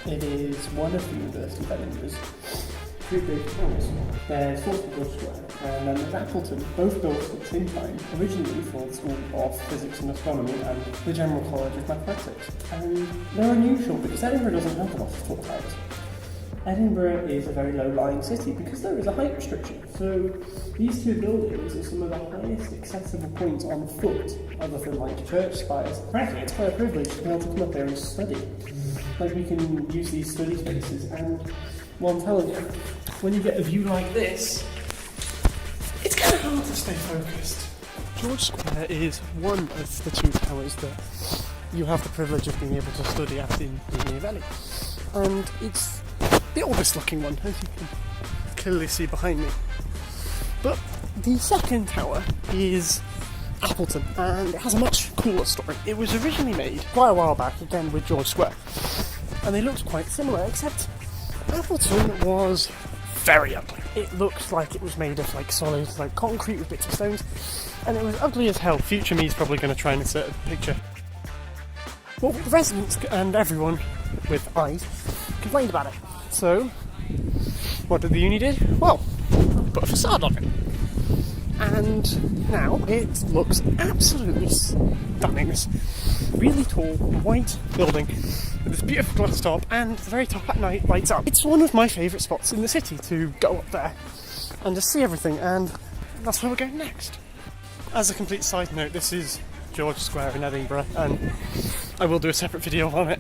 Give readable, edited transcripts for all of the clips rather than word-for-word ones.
It is one of the University of Edinburgh's two big towers. There's George Square and then there's Appleton, both built at the same time, originally for the School of Physics and Astronomy and the General College of Mathematics. And they're unusual because Edinburgh doesn't have a lot of tall towers. Edinburgh is a very low-lying city because there is a height restriction. So these two buildings are some of the highest accessible points on foot, other than like church spires. Frankly, it's quite a privilege to be able to come up here and study. Like we can use these study spaces, and well, I'm telling you, when you get a view like this, it's kind of hard to stay focused. George Square is one of the two towers that you have the privilege of being able to study at in New Valley, and it's the oldest looking one, as you can clearly see behind me. But the second tower is Appleton, and it has a much cooler story. It was originally made quite a while back, again with George Square, and they looked quite similar, except Appleton was very ugly. It looked like it was made of like solid like concrete with bits of stones, and it was ugly as hell. Future me is probably going to try and insert a picture. Well, the residents and everyone with eyes complained about it. So, what did the uni do? Well, put a facade on it. And now it looks absolutely stunning. This really tall, white building with this beautiful glass top, and the very top at night lights up. It's one of my favourite spots in the city to go up there and just see everything, and that's where we're going next. As a complete side note, this is George Square in Edinburgh, and I will do a separate video on it,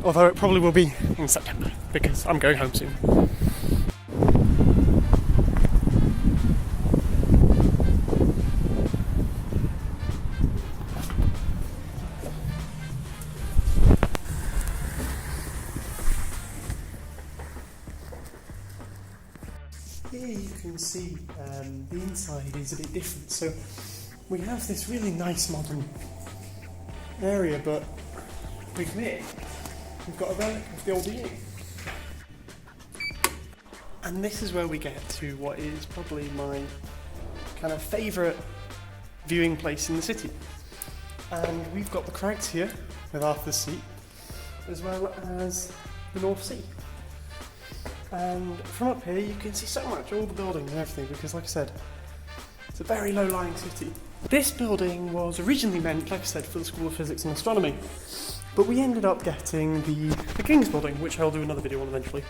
although it probably will be in September because I'm going home soon. Here you can see the inside is a bit different. So we have this really nice modern area, but we come in, we've got a relic of the old inn. And this is where we get to what is probably my kind of favourite viewing place in the city. And we've got the crags here with Arthur's Seat, as well as the North Sea. And from up here you can see so much, all the buildings and everything, because like I said, it's a very low-lying city. This building was originally meant, like I said, for the School of Physics and Astronomy, but we ended up getting the King's Building, which I'll do another video on eventually.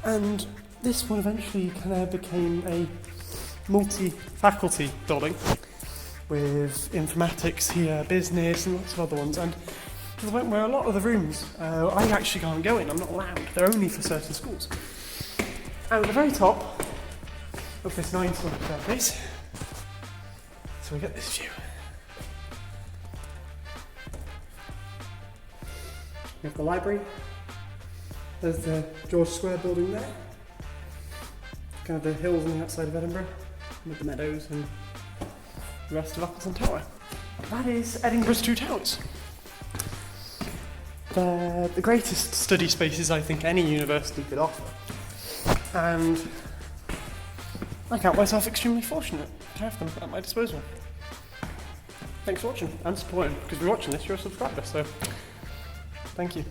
And this one eventually kind of became a multi-faculty building with informatics here, business and lots of other ones, and to the point where a lot of the rooms I actually can't go in, I'm not allowed, they're only for certain schools. And at the very top of this 9-story staircase, so we get this view. We have the library, there's the George Square building there, kind of the hills on the outside of Edinburgh, with the meadows and the rest of Appleton Tower. That is Edinburgh's two towers. They're the greatest study spaces I think any university could offer, and I count myself extremely fortunate to have them at my disposal. Thanks for watching and supporting, because if you're watching this, you're a subscriber, so thank you.